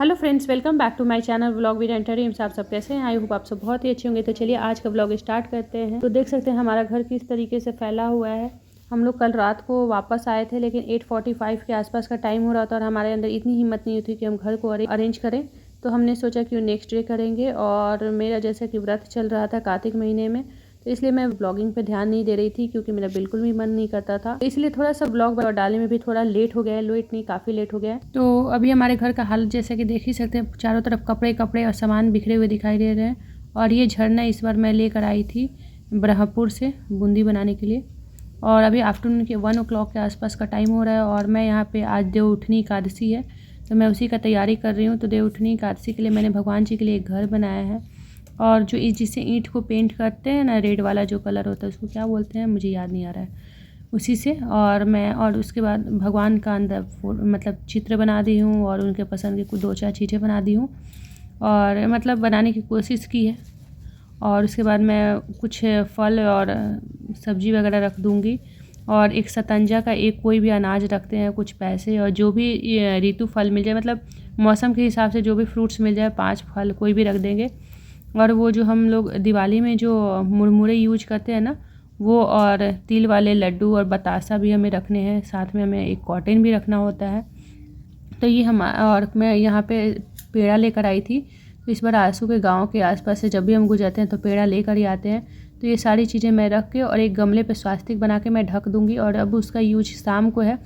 Hello friends, welcome back to my channel vlog with entertainment. आप सब कैसे हैं? आई होप आप सब बहुत ही अच्छे होंगे। तो चलिए आज का व्लॉग स्टार्ट करते हैं। तो देख सकते हैं हमारा घर किस तरीके से फैला हुआ है। हम लोग कल रात को वापस आए थे, लेकिन 8:45 के आसपास का टाइम हो रहा था और हमारे अंदर इतनी हिम्मत नहीं होती कि हम घर को अरेंज करें। तो हमने सोचा कि नेक्स्ट डे करेंगे। और मेरा जैसा कि व्रत चल रहा था कार्तिक महीने में, तो इसलिए मैं ब्लॉगिंग पे ध्यान नहीं दे रही थी, क्योंकि मेरा बिल्कुल भी मन नहीं करता था। इसलिए थोड़ा सा ब्लॉग डालने में भी थोड़ा लेट हो गया है। लेट नहीं, काफ़ी लेट हो गया है। तो अभी हमारे घर का हाल जैसे कि देख ही सकते हैं, चारों तरफ कपड़े कपड़े और सामान बिखरे हुए दिखाई दे रहे हैं। और ये झरना इस बार मैं लेकर आई थी ब्रह्मपुर से बूंदी बनाने के लिए। और अभी आफ्टरनून के 1 o'clock के आसपास का टाइम हो रहा है। और मैं यहाँ पे आज देवउठनी एकादशी है, तो मैं उसी का तैयारी कर रही हूँ। तो देवउठनी एकादशी के लिए मैंने भगवान जी के लिए एक घर बनाया है। और जो जिससे ईंट को पेंट करते हैं ना, रेड वाला जो कलर होता है उसको क्या बोलते हैं मुझे याद नहीं आ रहा है, उसी से। और उसके बाद भगवान का अंदर मतलब चित्र बना दी हूँ और उनके पसंद की कुछ 2-4 चीज़ें बना दी हूँ और मतलब बनाने की कोशिश की है। और उसके बाद मैं कुछ फल और सब्जी वगैरह रख दूँगी। और एक सतंजा का एक कोई भी अनाज रखते हैं, कुछ पैसे, और जो भी ऋतु फल मिल जाए, मतलब मौसम के हिसाब से जो भी फ्रूट्स मिल जाए, 5 फल कोई भी रख देंगे। और वो जो हम लोग दिवाली में जो मुरमुरे यूज करते हैं ना, वो, और तिल वाले लड्डू और बतासा भी हमें रखने हैं। साथ में हमें एक कॉटन भी रखना होता है। तो ये और मैं यहाँ पे पेड़ा लेकर आई थी। तो इस बार आंसू के गांव के आसपास से जब भी हम गुजरते हैं तो पेड़ा लेकर ही आते हैं। तो ये सारी चीज़ें मैं रख के और एक गमले पे स्वास्तिक बना के मैं ढक दूँगी। और अब उसका यूज शाम को है।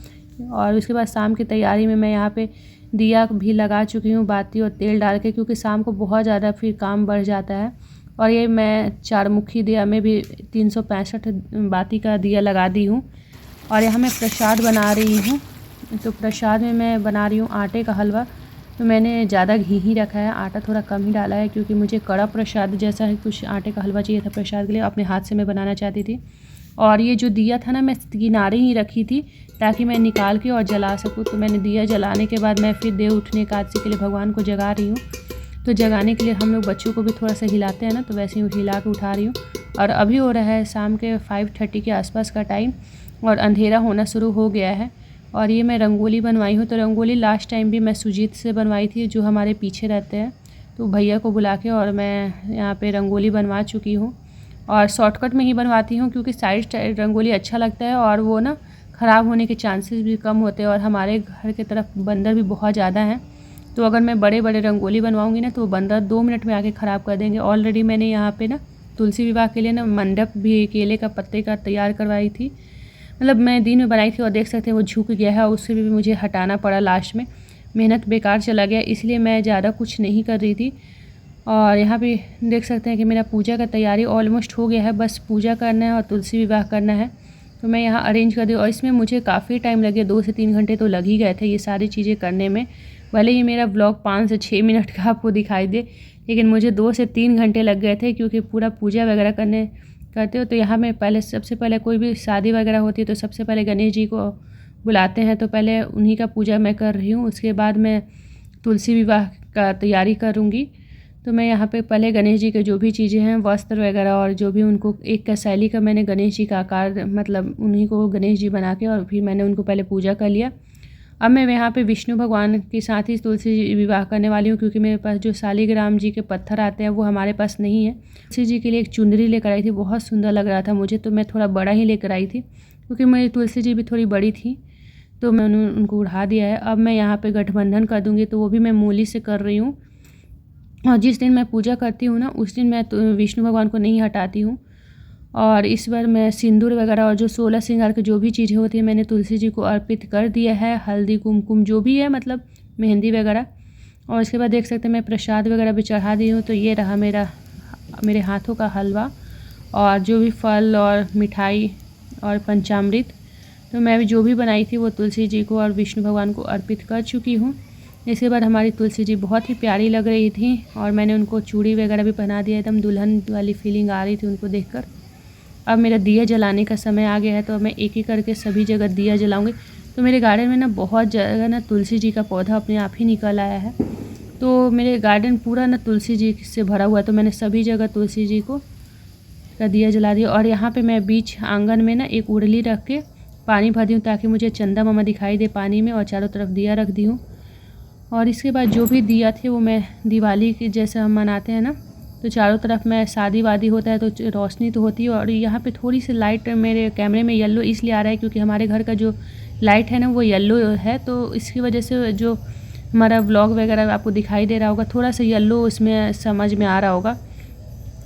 और उसके बाद शाम की तैयारी में मैं यहाँ पे दिया भी लगा चुकी हूँ, बाती और तेल डाल के, क्योंकि शाम को बहुत ज़्यादा फिर काम बढ़ जाता है। और ये मैं 4 मुखी दिया में भी 365 बाती का दिया लगा दी हूँ। और यहाँ मैं प्रसाद बना रही हूँ। तो प्रसाद में मैं बना रही हूँ आटे का हलवा। तो मैंने ज़्यादा घी ही रखा है, आटा थोड़ा कम ही डाला है, क्योंकि मुझे कड़ा प्रसाद जैसा है कुछ आटे का हलवा चाहिए था प्रसाद के लिए। अपने हाथ से मैं बनाना चाहती थी। और ये जो दिया था ना, मैं किनारे ही रखी थी ताकि मैं निकाल के और जला सकूँ। तो मैंने दिया जलाने के बाद मैं फिर देव उठने एकादशी के लिए भगवान को जगा रही हूँ। तो जगाने के लिए हम लोग बच्चों को भी थोड़ा सा हिलाते हैं ना, तो वैसे ही हिला के उठा रही हूँ। और अभी हो रहा है शाम के 5:30 के आसपास का टाइम और अंधेरा होना शुरू हो गया है। और ये मैं रंगोली बनवाई हूँ। तो रंगोली लास्ट टाइम भी मैं सुजीत से बनवाई थी, जो हमारे पीछे रहते हैं। तो भैया को बुला के और मैं यहाँ पे रंगोली बनवा चुकी हूँ। और शॉर्टकट में ही बनवाती हूँ, क्योंकि साइड रंगोली अच्छा लगता है और वो ना ख़राब होने के चांसेस भी कम होते हैं। और हमारे घर की तरफ बंदर भी बहुत ज़्यादा हैं। तो अगर मैं बड़े बड़े रंगोली बनवाऊँगी ना, तो बंदर 2 मिनट में आके ख़राब कर देंगे। ऑलरेडी मैंने यहाँ पे ना तुलसी विवाह के लिए ना मंडप भी केले का पत्ते का तैयार करवाई थी। मतलब मैं दिन में बनाई थी और देख सकते हैं वो झुक गया है, और उससे भी मुझे हटाना पड़ा। लास्ट में मेहनत बेकार चला गया, इसलिए मैं ज़्यादा कुछ नहीं कर रही थी। और यहाँ पे देख सकते हैं कि मेरा पूजा का तैयारी ऑलमोस्ट हो गया है। बस पूजा करना है और तुलसी विवाह करना है। तो मैं यहाँ अरेंज कर दी। और इसमें मुझे काफ़ी टाइम लगे, 2 से 3 घंटे तो लग ही गए थे ये सारी चीज़ें करने में। भले ही मेरा ब्लॉग 5 से 6 मिनट का आपको दिखाई दे, लेकिन मुझे 2 से 3 घंटे लग गए थे, क्योंकि पूरा पूजा वगैरह करते हो। तो यहाँ में पहले सबसे पहले कोई भी शादी वगैरह होती है तो सबसे पहले गणेश जी को बुलाते हैं। तो पहले उन्हीं का पूजा मैं कर रही हूँ। उसके बाद मैं तुलसी विवाह का तैयारी करूँगी। तो मैं यहाँ पे पहले गणेश जी के जो भी चीज़ें हैं, वस्त्र वगैरह, और जो भी उनको एक शैली का मैंने गणेश जी का आकार, मतलब उन्हीं को गणेश जी बना के, और फिर मैंने उनको पहले पूजा कर लिया। अब मैं यहाँ पे विष्णु भगवान के साथ ही तुलसी विवाह करने वाली हूँ, क्योंकि मेरे पास जो शालिग्राम जी के पत्थर आते हैं वो हमारे पास नहीं है। तुलसी जी के लिए एक चुंदरी लेकर आई थी, बहुत सुंदर लग रहा था मुझे, तो मैं थोड़ा बड़ा ही लेकर आई थी, क्योंकि मेरी तुलसी जी भी थोड़ी बड़ी थी। तो मैंने उनको उड़ा दिया है। अब मैं यहाँ पर गठबंधन कर दूँगी, तो वो भी मैं मूली से कर रही हूँ। और जिस दिन मैं पूजा करती हूँ ना, उस दिन मैं तो विष्णु भगवान को नहीं हटाती हूँ। और इस बार मैं सिंदूर वगैरह और जो 16 श्रृंगार की जो भी चीज़ें होती है मैंने तुलसी जी को अर्पित कर दिया है। हल्दी कुमकुम जो भी है, मतलब मेहंदी वगैरह। और इसके बाद देख सकते हैं मैं प्रसाद वगैरह भी चढ़ा दी हूँ। तो ये रहा मेरे हाथों का हलवा और जो भी फल और मिठाई और पंचामृत। तो मैं भी जो भी बनाई थी वो तुलसी जी को और विष्णु भगवान को अर्पित कर चुकी हूँ। इसके बाद हमारी तुलसी जी बहुत ही प्यारी लग रही थी और मैंने उनको चूड़ी वगैरह भी पहना दिया। एकदम दुल्हन वाली फीलिंग आ रही थी उनको देखकर। अब मेरा दिया जलाने का समय आ गया है, तो मैं एक एक करके सभी जगह दिया जलाऊंगी। तो मेरे गार्डन में ना बहुत जगह ना तुलसी जी का पौधा अपने आप ही निकल आया है। तो मेरे गार्डन पूरा ना तुलसी जी से भरा हुआ है। तो मैंने सभी जगह तुलसी जी को का दिया जला दिया। और यहाँ पे मैं बीच आंगन में ना एक उड़ली रख के पानी भर दी हूँ, ताकि मुझे चंदा मामा दिखाई दे पानी में, और चारों तरफ दिया रख दी हूँ। और इसके बाद जो भी दिया थे वो मैं दिवाली की जैसे हम मनाते हैं ना, तो चारों तरफ में शादी वादी होता है तो रोशनी तो होती है। और यहाँ पे थोड़ी सी लाइट मेरे कैमरे में येलो इसलिए आ रहा है क्योंकि हमारे घर का जो लाइट है ना वो येलो है, तो इसकी वजह से जो हमारा व्लॉग वगैरह आपको दिखाई दे रहा होगा, थोड़ा सा येलो इसमें समझ में आ रहा होगा।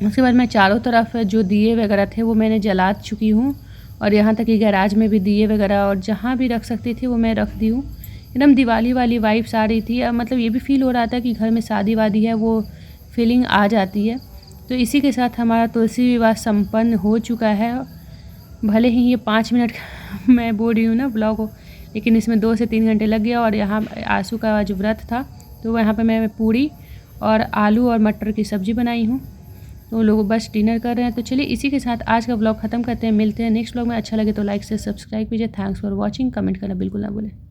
उसके बाद मैं चारों तरफ जो दिए वगैरह थे वो मैंने जला चुकी हूँ, और यहाँ तक कि गैराज में भी दिए वगैरह और जहाँ भी रख सकती थी वो मैं रख दी हूँ। एकदम दिवाली वाली वाइब्स आ रही थी, मतलब ये भी फील हो रहा था कि घर में शादी वादी है, वो फीलिंग आ जाती है। तो इसी के साथ हमारा तुलसी विवाह संपन्न हो चुका है। भले ही ये 5 मिनट मैं बोल रही हूँ ना ब्लॉग को, लेकिन इसमें 2 से 3 घंटे लग गया। और यहाँ आंसू का जो व्रत था तो यहाँ पे मैं पूड़ी और आलू और मटर की सब्ज़ी बनाई हूँ, तो लोग बस डिनर कर रहे हैं। तो चलिए इसी के साथ आज का ब्लॉग ख़त्म करते हैं, मिलते हैं नेक्स्ट ब्लॉग में। अच्छा लगे तो लाइक से सब्सक्राइब कीजिए। Thanks for watching. कमेंट करना बिल्कुल ना भूलें।